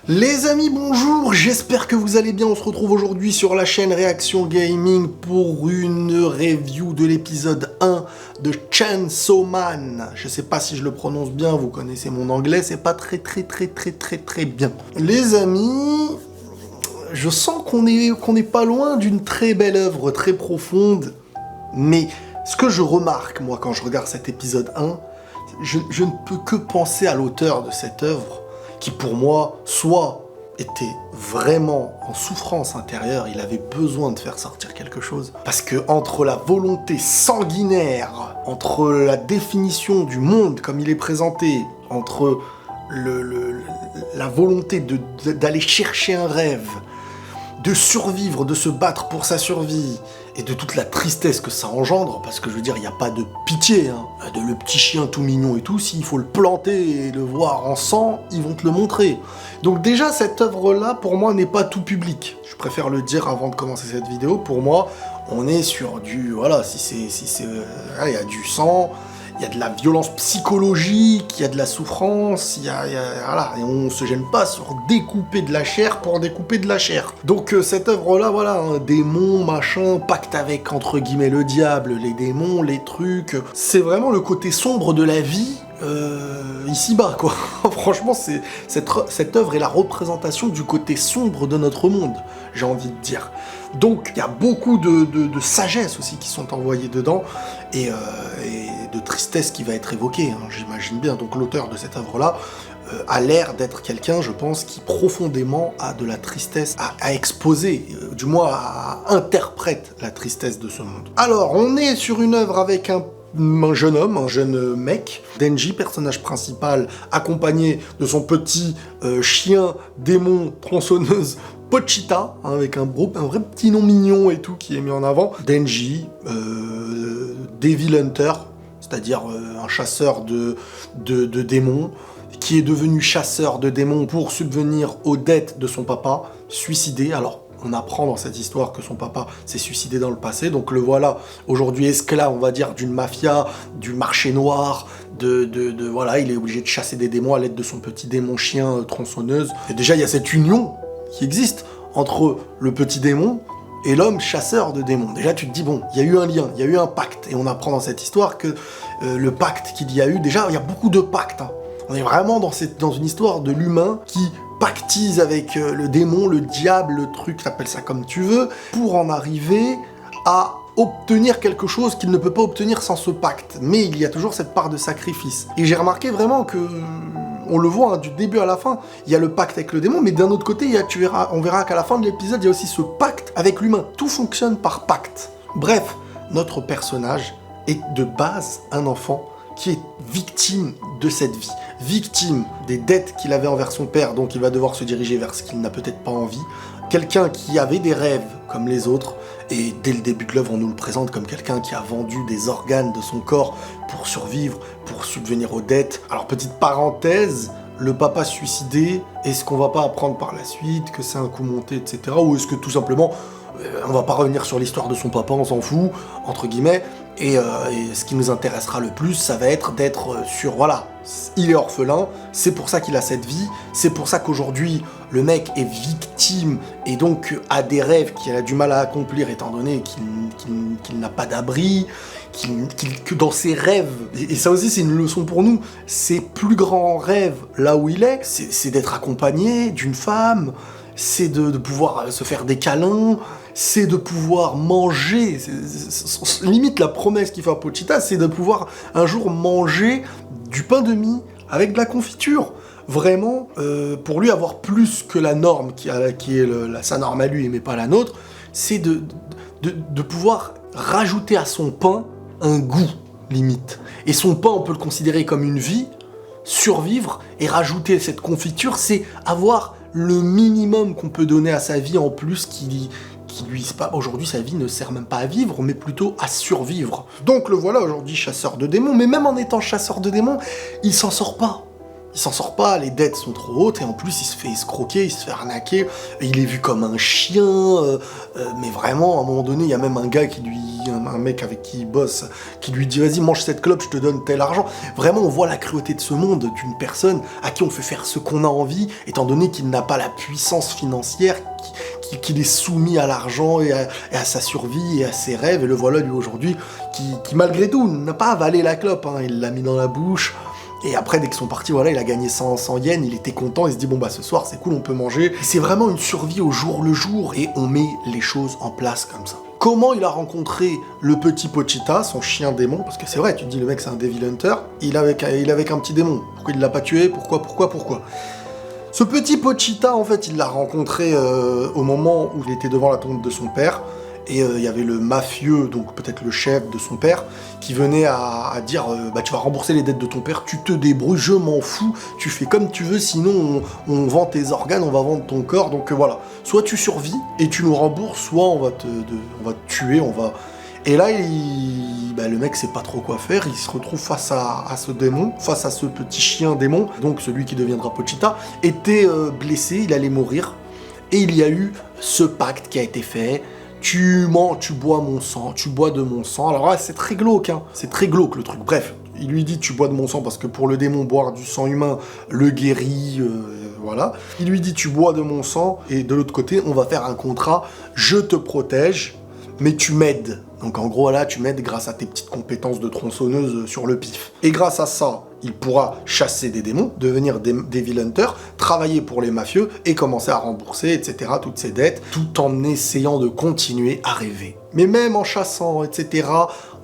Les amis, bonjour, j'espère que vous allez bien. On se retrouve aujourd'hui sur la chaîne Réaction Gaming pour une review de l'épisode 1 de Chainsaw Man. Je sais pas si je le prononce bien, vous connaissez mon anglais, c'est pas très bien. Les amis, je sens qu'on est pas loin d'une très belle œuvre, très profonde, mais ce que je remarque, moi, quand je regarde cet épisode 1, je ne peux que penser à l'auteur de cette œuvre, qui pour moi, soit était vraiment en souffrance intérieure, il avait besoin de faire sortir quelque chose, parce que entre la volonté sanguinaire, entre la définition du monde comme il est présenté, entre la volonté d'aller chercher un rêve, de survivre, de se battre pour sa survie, et de toute la tristesse que ça engendre, parce que je veux dire, il n'y a pas de pitié, hein. De le petit chien tout mignon et tout, s'il faut le planter et le voir en sang, ils vont te le montrer. Donc déjà, cette œuvre-là, pour moi, n'est pas tout public. Je préfère le dire avant de commencer cette vidéo. Pour moi, on est sur du... Voilà, il y a du sang, il y a de la violence psychologique, il y a de la souffrance, voilà, et on se gêne pas sur découper de la chair pour découper de la chair. Donc cette œuvre-là, voilà, un démon, machin, pacte avec, entre guillemets, le diable, les démons, les trucs, c'est vraiment le côté sombre de la vie, ici-bas, quoi. Franchement, cette œuvre est la représentation du côté sombre de notre monde, j'ai envie de dire. Donc, il y a beaucoup de sagesse aussi qui sont envoyées dedans, et de tristesse qui va être évoquée, hein, j'imagine bien. Donc, l'auteur de cette œuvre-là a l'air d'être quelqu'un, je pense, qui profondément a de la tristesse à exposer, du moins interprète la tristesse de ce monde. Alors, on est sur une œuvre avec un jeune homme, un jeune mec, Denji, personnage principal, accompagné de son petit chien démon tronçonneuse Pochita, hein, avec un vrai petit nom mignon et tout qui est mis en avant. Denji, Devil Hunter, c'est-à-dire un chasseur de démons, qui est devenu chasseur de démons pour subvenir aux dettes de son papa, suicidé. Alors, on apprend dans cette histoire que son papa s'est suicidé dans le passé, donc le voilà aujourd'hui esclave, on va dire, d'une mafia, du marché noir, voilà, il est obligé de chasser des démons à l'aide de son petit démon chien tronçonneuse. Et déjà, il y a cette union qui existe entre le petit démon et l'homme chasseur de démons. Déjà, tu te dis, bon, il y a eu un lien, il y a eu un pacte, et on apprend dans cette histoire que le pacte qu'il y a eu, déjà, il y a beaucoup de pactes, hein. On est vraiment dans une histoire de l'humain qui pactise avec le démon, le diable, le truc, t'appelles ça comme tu veux, pour en arriver à obtenir quelque chose qu'il ne peut pas obtenir sans ce pacte. Mais il y a toujours cette part de sacrifice. Et j'ai remarqué vraiment que, on le voit, hein, du début à la fin, il y a le pacte avec le démon, mais d'un autre côté, on verra qu'à la fin de l'épisode, il y a aussi ce pacte avec l'humain. Tout fonctionne par pacte. Bref, notre personnage est de base un enfant qui est victime de cette vie, victime des dettes qu'il avait envers son père, donc il va devoir se diriger vers ce qu'il n'a peut-être pas envie, quelqu'un qui avait des rêves comme les autres, et dès le début de l'œuvre on nous le présente comme quelqu'un qui a vendu des organes de son corps pour survivre, pour subvenir aux dettes. Alors petite parenthèse, le papa suicidé, est-ce qu'on va pas apprendre par la suite que c'est un coup monté, etc. Ou est-ce que tout simplement, on va pas revenir sur l'histoire de son papa, on s'en fout, entre guillemets, et ce qui nous intéressera le plus, ça va être d'être sur, voilà, il est orphelin, c'est pour ça qu'il a cette vie, c'est pour ça qu'aujourd'hui, le mec est victime, et donc a des rêves qu'il a du mal à accomplir, étant donné qu'il n'a pas d'abri, que dans ses rêves, et ça aussi c'est une leçon pour nous, ses plus grands rêves, là où il est, c'est d'être accompagné d'une femme, c'est de pouvoir se faire des câlins, c'est de pouvoir manger, limite la promesse qu'il fait à Pochita, c'est de pouvoir un jour manger du pain de mie avec de la confiture. Vraiment, pour lui avoir plus que la norme, qui est sa norme à lui, mais pas la nôtre, c'est de pouvoir rajouter à son pain un goût, limite. Et son pain, on peut le considérer comme une vie, survivre, et rajouter cette confiture, c'est avoir le minimum qu'on peut donner à sa vie en plus qui lui, aujourd'hui sa vie ne sert même pas à vivre, mais plutôt à survivre. Donc le voilà aujourd'hui chasseur de démons, mais même en étant chasseur de démons, il s'en sort pas. Il s'en sort pas, les dettes sont trop hautes, et en plus il se fait escroquer, il se fait arnaquer, et il est vu comme un chien, mais vraiment, à un moment donné, il y a même un gars un mec avec qui il bosse, qui lui dit « Vas-y, mange cette clope, je te donne tel argent ». Vraiment, on voit la cruauté de ce monde, d'une personne à qui on fait faire ce qu'on a envie, étant donné qu'il n'a pas la puissance financière, qu'il est soumis à l'argent et à sa survie et à ses rêves, et le voilà lui aujourd'hui, qui malgré tout n'a pas avalé la clope, hein, il l'a mis dans la bouche. Et après, dès qu'ils sont partis, voilà, il a gagné 100 yens, il était content, il se dit, bon bah ce soir c'est cool, on peut manger. C'est vraiment une survie au jour le jour, et on met les choses en place comme ça. Comment il a rencontré le petit Pochita, son chien démon, parce que c'est vrai, tu te dis, le mec c'est un Devil Hunter, il est avec un petit démon. Pourquoi il l'a pas tué? Pourquoi? Ce petit Pochita, en fait, il l'a rencontré au moment où il était devant la tombe de son père, et il y avait le mafieux, donc peut-être le chef de son père, qui venait à dire bah tu vas rembourser les dettes de ton père, tu te débrouilles, je m'en fous, tu fais comme tu veux, sinon on vend tes organes, on va vendre ton corps, donc voilà. Soit tu survis et tu nous rembourses, soit on va te tuer, Et là, le mec sait pas trop quoi faire, il se retrouve face à ce démon, face à ce petit chien démon, donc celui qui deviendra Pochita, était blessé, il allait mourir, et il y a eu ce pacte qui a été fait. Tu bois mon sang, tu bois de mon sang. Alors là, c'est très glauque, hein. C'est très glauque le truc. Bref, il lui dit tu bois de mon sang parce que pour le démon, boire du sang humain le guérit, voilà. Il lui dit tu bois de mon sang et de l'autre côté, on va faire un contrat, je te protège, mais tu m'aides. Donc en gros là, tu m'aides grâce à tes petites compétences de tronçonneuse sur le pif. Et grâce à ça, il pourra chasser des démons, devenir Devil Hunter, travailler pour les mafieux et commencer à rembourser, etc., toutes ses dettes, tout en essayant de continuer à rêver. Mais même en chassant, etc.,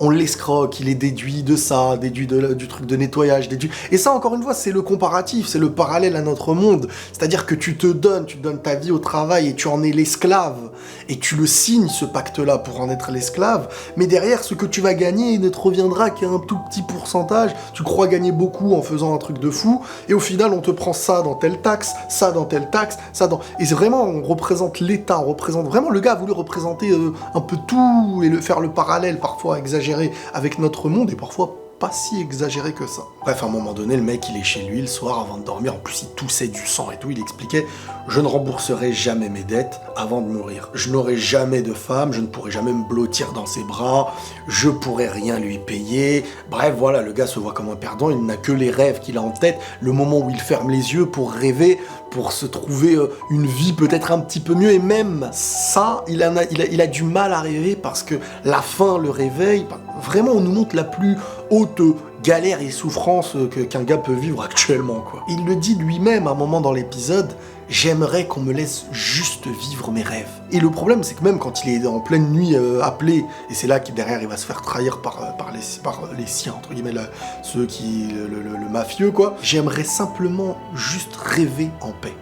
on l'escroque, il est déduit de ça, déduit du truc de nettoyage, déduit... Et ça, encore une fois, c'est le comparatif, c'est le parallèle à notre monde. C'est-à-dire que tu donnes ta vie au travail et tu en es l'esclave. Et tu le signes, ce pacte-là, pour en être l'esclave. Mais derrière, ce que tu vas gagner, il ne te reviendra qu'à un tout petit pourcentage. Tu crois gagner beaucoup en faisant un truc de fou. Et au final, on te prend ça dans telle taxe, ça dans telle taxe, ça dans... Et c'est vraiment, on représente l'État, on représente... Vraiment, le gars a voulu représenter un peu tout et faire le parallèle, parfois exagéré, avec notre monde, et parfois pas si exagéré que ça. Bref, à un moment donné, le mec, il est chez lui le soir avant de dormir, en plus il toussait du sang et tout, il expliquait « Je ne rembourserai jamais mes dettes avant de mourir. Je n'aurai jamais de femme, je ne pourrai jamais me blottir dans ses bras, je pourrai rien lui payer. » Bref, voilà, le gars se voit comme un perdant, il n'a que les rêves qu'il a en tête, le moment où il ferme les yeux pour rêver, pour se trouver une vie peut-être un petit peu mieux, et même ça, il a du mal à rêver parce que la fin le réveille. Vraiment, on nous montre la plus haute galère et souffrance qu'un gars peut vivre actuellement, quoi. Il le dit lui-même à un moment dans l'épisode, « J'aimerais qu'on me laisse juste vivre mes rêves. » Et le problème, c'est que même quand il est en pleine nuit appelé, et c'est là qu'il derrière il va se faire trahir par les siens, entre guillemets, le mafieux, quoi. « J'aimerais simplement juste rêver en paix. »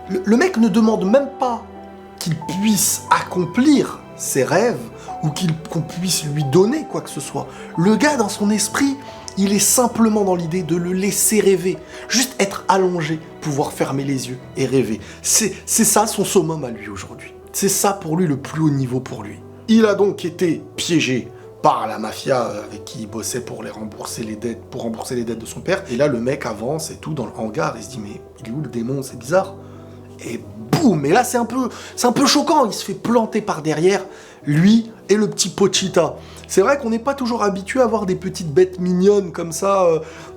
Le mec ne demande même pas qu'il puisse accomplir ses rêves, ou qu'on puisse lui donner quoi que ce soit. Le gars, dans son esprit, il est simplement dans l'idée de le laisser rêver. Juste être allongé, pouvoir fermer les yeux et rêver. C'est ça son summum à lui aujourd'hui. C'est ça pour lui le plus haut niveau pour lui. Il a donc été piégé par la mafia avec qui il bossait pour rembourser les dettes de son père. Et là, le mec avance et tout dans le hangar. Il se dit, mais il est où le démon? C'est bizarre. Et boum! Et là, c'est un peu choquant. Il se fait planter par derrière, lui et le petit Pochita. C'est vrai qu'on n'est pas toujours habitué à voir des petites bêtes mignonnes comme ça,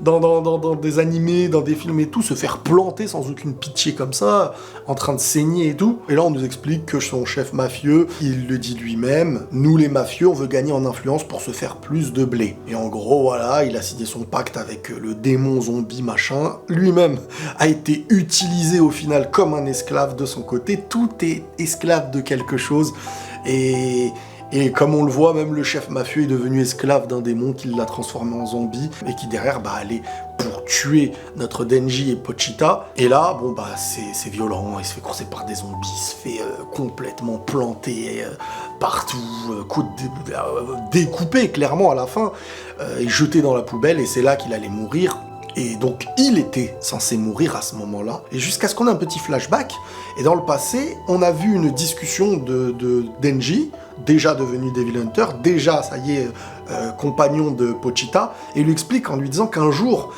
dans des animés, dans des films et tout, se faire planter sans aucune pitié comme ça, en train de saigner et tout. Et là, on nous explique que son chef mafieux, il le dit lui-même, nous les mafieux, on veut gagner en influence pour se faire plus de blé. Et en gros, voilà, il a signé son pacte avec le démon zombie machin. Lui-même a été utilisé au final comme un esclave de son côté. Tout est esclave de quelque chose. Et comme on le voit, même le chef mafieux est devenu esclave d'un démon qui l'a transformé en zombie et qui derrière allait pour tuer notre Denji et Pochita. Et là, bon c'est violent, il se fait courser par des zombies, il se fait complètement planter partout, découpé clairement à la fin, et jeté dans la poubelle, et c'est là qu'il allait mourir. Et donc, il était censé mourir à ce moment-là, et jusqu'à ce qu'on ait un petit flashback, et dans le passé, on a vu une discussion de Denji, déjà devenu Devil Hunter, déjà, ça y est, compagnon de Pochita, et il lui explique en lui disant qu'un jour,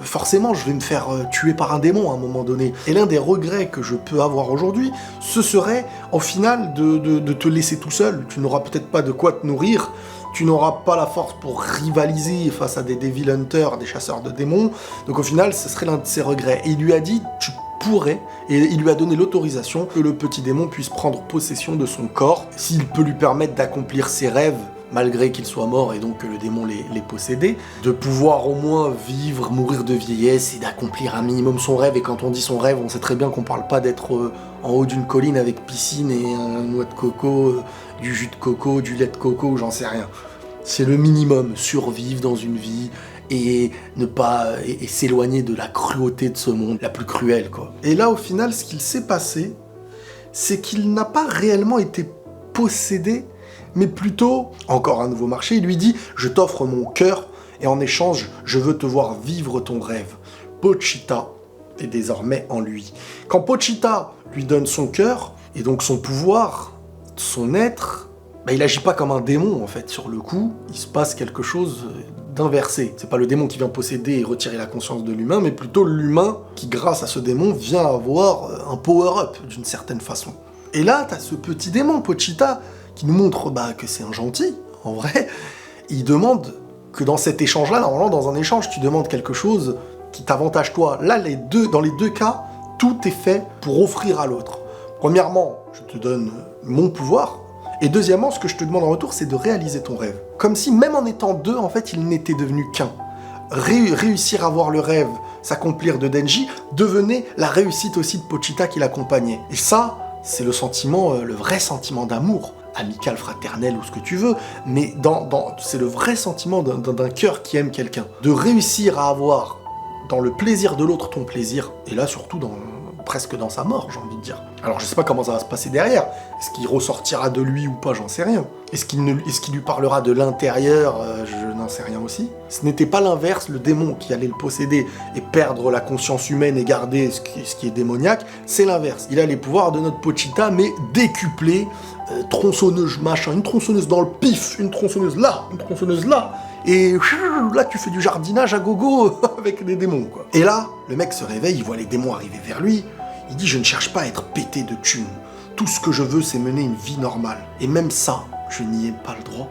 forcément je vais me faire tuer par un démon à un moment donné. Et l'un des regrets que je peux avoir aujourd'hui, ce serait au final de te laisser tout seul. Tu n'auras peut-être pas de quoi te nourrir, tu n'auras pas la force pour rivaliser face à des Devil Hunters, des chasseurs de démons. Donc au final, ce serait l'un de ses regrets. Et il lui a dit, tu pourrais, et il lui a donné l'autorisation que le petit démon puisse prendre possession de son corps, s'il peut lui permettre d'accomplir ses rêves, malgré qu'il soit mort et donc que le démon l'ait possédé, de pouvoir au moins vivre, mourir de vieillesse et d'accomplir un minimum son rêve. Et quand on dit son rêve, on sait très bien qu'on parle pas d'être en haut d'une colline avec piscine et un noix de coco, du jus de coco, du lait de coco, ou j'en sais rien. C'est le minimum, survivre dans une vie et ne pas et s'éloigner de la cruauté de ce monde, la plus cruelle, quoi. Et là, au final, ce qu'il s'est passé, c'est qu'il n'a pas réellement été possédé, mais plutôt, encore un nouveau marché, il lui dit « Je t'offre mon cœur, et en échange, je veux te voir vivre ton rêve. » Pochita est désormais en lui. Quand Pochita lui donne son cœur, et donc son pouvoir, son être, il agit pas comme un démon, en fait. Sur le coup, il se passe quelque chose d'inversé. C'est pas le démon qui vient posséder et retirer la conscience de l'humain, mais plutôt l'humain qui, grâce à ce démon, vient avoir un power-up, d'une certaine façon. Et là, t'as ce petit démon, Pochita, qui nous montre que c'est un gentil, en vrai. Il demande que dans cet échange-là, normalement, dans un échange, tu demandes quelque chose qui t'avantage toi. Là, dans les deux cas, tout est fait pour offrir à l'autre. Premièrement, je te donne mon pouvoir, et deuxièmement, ce que je te demande en retour, c'est de réaliser ton rêve. Comme si, même en étant deux, en fait, il n'était devenu qu'un. Réussir à voir le rêve s'accomplir de Denji devenait la réussite aussi de Pochita qui l'accompagnait. Et ça, c'est le sentiment, le vrai sentiment d'amour, amical, fraternel ou ce que tu veux, mais c'est le vrai sentiment d'un cœur qui aime quelqu'un. De réussir à avoir dans le plaisir de l'autre ton plaisir, et là surtout presque dans sa mort, j'ai envie de dire. Alors je sais pas comment ça va se passer derrière, est-ce qu'il ressortira de lui ou pas, j'en sais rien. Est-ce qu'il lui parlera de l'intérieur, je n'en sais rien aussi. Ce n'était pas l'inverse, le démon qui allait le posséder et perdre la conscience humaine et garder ce qui est démoniaque, c'est l'inverse. Il a les pouvoirs de notre Pochita, mais décuplés, tronçonneuse machin, une tronçonneuse dans le pif, une tronçonneuse là, et là tu fais du jardinage à gogo avec des démons, quoi. Et là, le mec se réveille, il voit les démons arriver vers lui, il dit « Je ne cherche pas à être pété de thunes, tout ce que je veux c'est mener une vie normale, et même ça, je n'y ai pas le droit. »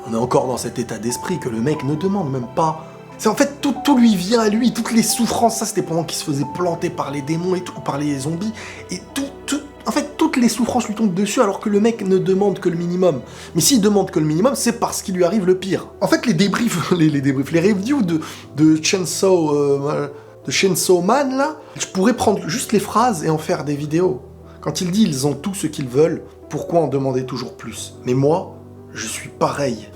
On est encore dans cet état d'esprit que le mec ne demande même pas. C'est en fait, tout lui vient à lui, toutes les souffrances, ça c'était pendant qu'il se faisait planter par les démons et tout, par les zombies, et en fait, toutes les souffrances lui tombent dessus alors que le mec ne demande que le minimum. Mais s'il demande que le minimum, c'est parce qu'il lui arrive le pire. En fait, les reviews de Chainsaw Man, là, je pourrais prendre juste les phrases et en faire des vidéos. Quand il dit « Ils ont tout ce qu'ils veulent, pourquoi en demander toujours plus ?» Mais moi, je suis pareil.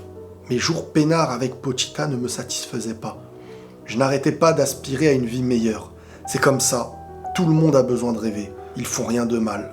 Mes jours peinards avec Pochita ne me satisfaisaient pas. Je n'arrêtais pas d'aspirer à une vie meilleure. C'est comme ça. Tout le monde a besoin de rêver. Ils font rien de mal.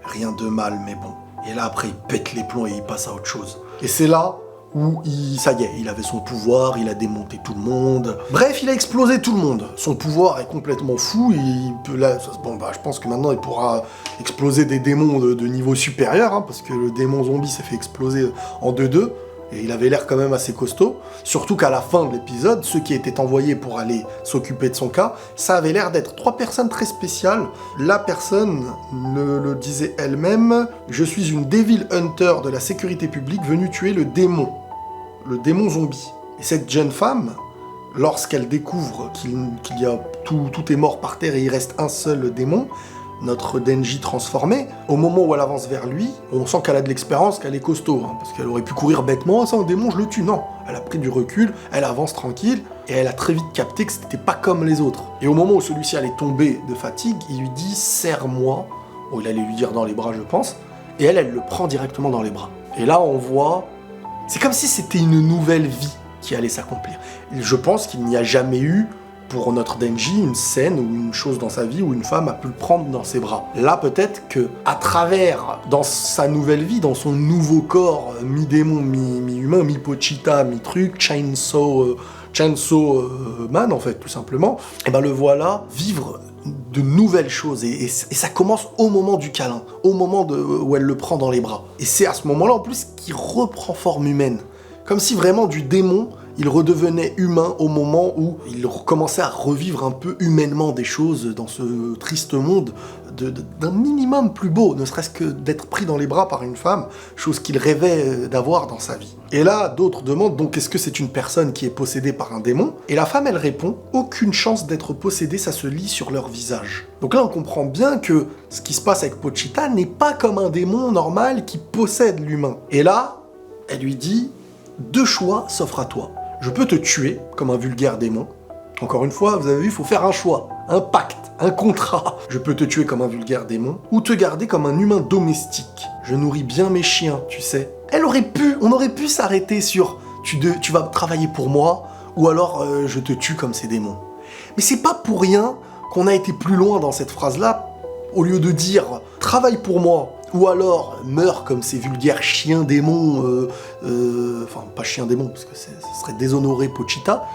Rien de mal, mais bon. Et là, après, il pète les plombs et il passe à autre chose. Et c'est là où ça y est, il avait son pouvoir, il a démonté tout le monde. Bref, il a explosé tout le monde. Son pouvoir est complètement fou. Je pense que maintenant, il pourra exploser des démons de niveau supérieur, hein, parce que le démon zombie s'est fait exploser en 2-2. Et il avait l'air quand même assez costaud, surtout qu'à la fin de l'épisode, ceux qui étaient envoyés pour aller s'occuper de son cas, ça avait l'air d'être 3 personnes très spéciales. La personne le disait elle-même, « Je suis une Devil Hunter de la sécurité publique venue tuer le démon zombie. » Et cette jeune femme, lorsqu'elle découvre qu'il y a tout est mort par terre et il reste un seul démon, notre Denji transformé, au moment où elle avance vers lui, on sent qu'elle a de l'expérience, qu'elle est costaud, hein, parce qu'elle aurait pu courir bêtement, ça un démon, je le tue, non. Elle a pris du recul, elle avance tranquille, et elle a très vite capté que c'était pas comme les autres. Et au moment où celui-ci allait tomber de fatigue, il lui dit « Serre-moi », bon, il allait lui dire dans les bras, je pense, et elle le prend directement dans les bras. Et là, on voit, c'est comme si c'était une nouvelle vie qui allait s'accomplir. Et je pense qu'il n'y a jamais eu pour notre Denji, une scène ou une chose dans sa vie où une femme a pu le prendre dans ses bras. Là, peut-être que à travers, dans sa nouvelle vie, dans son nouveau corps, mi-démon, mi-humain, mi-Pochita, mi-truc, Chainsaw Man, en fait, tout simplement, et le voilà vivre de nouvelles choses. Et ça commence au moment du câlin, au moment où elle le prend dans les bras. Et c'est à ce moment-là, en plus, qu'il reprend forme humaine. Comme si vraiment du démon, il redevenait humain au moment où il commençait à revivre un peu humainement des choses dans ce triste monde d'un minimum plus beau, ne serait-ce que d'être pris dans les bras par une femme, chose qu'il rêvait d'avoir dans sa vie. Et là, d'autres demandent donc est-ce que c'est une personne qui est possédée par un démon? Et la femme, elle répond aucune chance d'être possédée, ça se lit sur leur visage. Donc là, on comprend bien que ce qui se passe avec Pochita n'est pas comme un démon normal qui possède l'humain. Et là, elle lui dit deux choix s'offrent à toi. Je peux te tuer comme un vulgaire démon. Encore une fois, vous avez vu, il faut faire un choix, un pacte, un contrat. Je peux te tuer comme un vulgaire démon ou te garder comme un humain domestique. Je nourris bien mes chiens, tu sais. On aurait pu s'arrêter sur tu vas travailler pour moi ou alors je te tue comme ces démons. Mais c'est pas pour rien qu'on a été plus loin dans cette phrase-là, au lieu de dire travaille pour moi ou alors meurs comme ces vulgaires chiens démons, enfin pas chiens démons parce que ce serait déshonorer Pochita,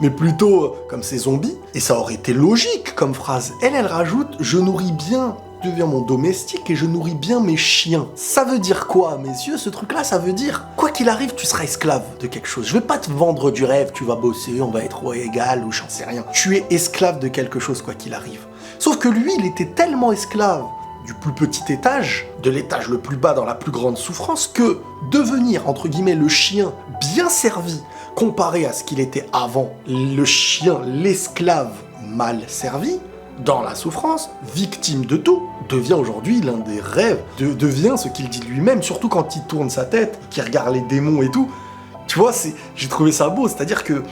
mais plutôt comme ces zombies. Et ça aurait été logique comme phrase. Elle rajoute je nourris bien, deviens mon domestique et je nourris bien mes chiens. Ça veut dire quoi à mes yeux ce truc-là? Ça veut dire quoi qu'il arrive tu seras esclave de quelque chose. Je vais pas te vendre du rêve, tu vas bosser, on va être égal ou j'en sais rien. Tu es esclave de quelque chose quoi qu'il arrive. Sauf que lui il était tellement esclave du plus petit étage, de l'étage le plus bas dans la plus grande souffrance, que devenir, entre guillemets, le chien bien servi, comparé à ce qu'il était avant, le chien, l'esclave mal servi, dans la souffrance, victime de tout, devient aujourd'hui l'un des rêves, devient ce qu'il dit lui-même, surtout quand il tourne sa tête, qu'il regarde les démons et tout. Tu vois, j'ai trouvé ça beau, c'est-à-dire que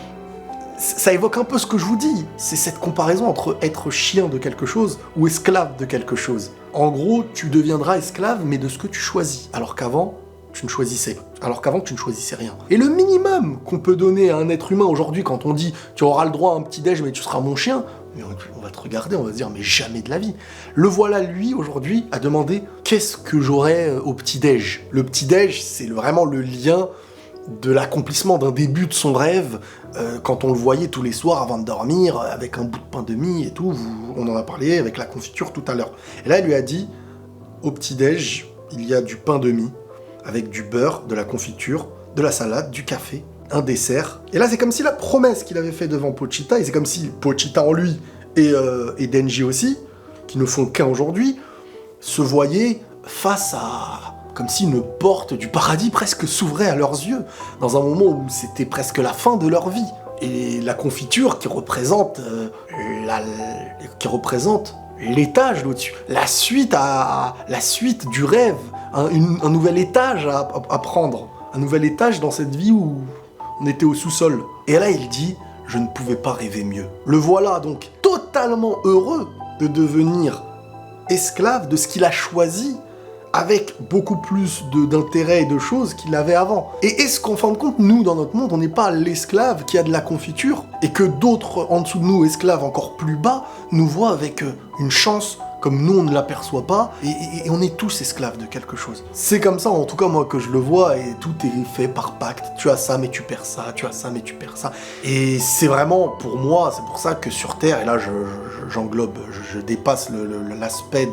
ça évoque un peu ce que je vous dis, c'est cette comparaison entre être chien de quelque chose ou esclave de quelque chose. En gros, tu deviendras esclave, mais de ce que tu choisis, alors qu'avant, tu ne choisissais rien. Et le minimum qu'on peut donner à un être humain aujourd'hui, quand on dit « tu auras le droit à un petit-déj, mais tu seras mon chien », mais on va te regarder, on va se dire « mais jamais de la vie ». Le voilà, lui, aujourd'hui, à demander « qu'est-ce que j'aurai au petit-déj ». Le petit-déj, c'est vraiment le lien de l'accomplissement d'un début de son rêve, quand on le voyait tous les soirs avant de dormir, avec un bout de pain de mie et tout, on en a parlé avec la confiture tout à l'heure. Et là, elle lui a dit, au petit-déj, il y a du pain de mie, avec du beurre, de la confiture, de la salade, du café, un dessert. Et là, c'est comme si la promesse qu'il avait fait devant Pochita, et c'est comme si Pochita en lui, et Denji aussi, qui ne font qu'un aujourd'hui, se voyaient face à... comme si une porte du paradis presque s'ouvrait à leurs yeux, dans un moment où c'était presque la fin de leur vie. Et la confiture qui représente l'étage d'au-dessus, la suite du rêve, un nouvel étage à prendre, un nouvel étage dans cette vie où on était au sous-sol. Et là il dit, je ne pouvais pas rêver mieux. Le voilà donc totalement heureux de devenir esclave de ce qu'il a choisi, avec beaucoup plus d'intérêt et de choses qu'il avait avant. Et est-ce qu'en fin de compte, nous, dans notre monde, on n'est pas l'esclave qui a de la confiture, et que d'autres en dessous de nous, esclaves encore plus bas, nous voient avec une chance comme nous, on ne l'aperçoit pas, et on est tous esclaves de quelque chose. C'est comme ça, en tout cas, moi, que je le vois, et tout est fait par pacte. Tu as ça, mais tu perds ça, tu as ça, mais tu perds ça. Et c'est vraiment, pour moi, c'est pour ça que sur Terre, et là, j'englobe, je dépasse l'aspect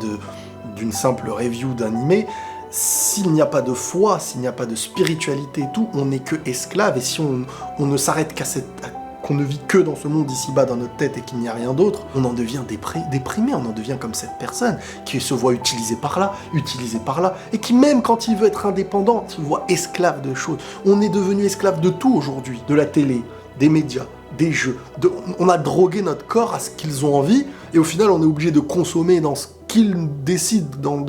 d'une simple review d'animé, s'il n'y a pas de foi, s'il n'y a pas de spiritualité et tout, on n'est que esclave, et si on ne s'arrête qu'on ne vit que dans ce monde ici-bas dans notre tête et qu'il n'y a rien d'autre, on en devient déprimé, on en devient comme cette personne qui se voit utilisée par là, et qui même quand il veut être indépendant, se voit esclave de choses. On est devenu esclave de tout aujourd'hui, de la télé, des médias, des jeux. On a drogué notre corps à ce qu'ils ont envie, et au final on est obligé de consommer dans ce qu'ils décident,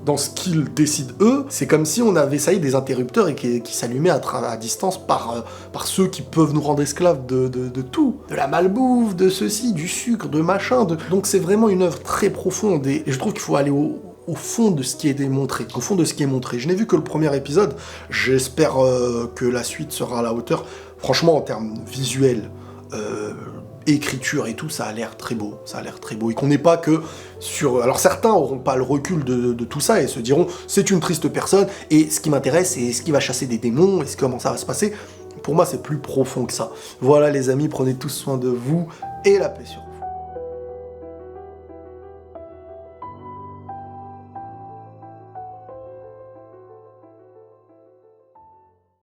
dans ce qu'ils décident eux. C'est comme si on avait, ça y est, des interrupteurs et qui s'allumaient à distance par ceux qui peuvent nous rendre esclaves de tout. De la malbouffe, de ceci, du sucre, de machin. Donc c'est vraiment une œuvre très profonde, et je trouve qu'il faut aller au fond de ce qui est démontré, au fond de ce qui est montré. Je n'ai vu que le premier épisode, j'espère que la suite sera à la hauteur. Franchement, en termes visuels, écriture et tout, ça a l'air très beau, et qu'on n'est pas que sur... Alors certains n'auront pas le recul de tout ça et se diront, c'est une triste personne, et ce qui m'intéresse, c'est ce qui va chasser des démons, et comment ça va se passer. Pour moi, c'est plus profond que ça. Voilà les amis, prenez tous soin de vous, et la paix sur vous.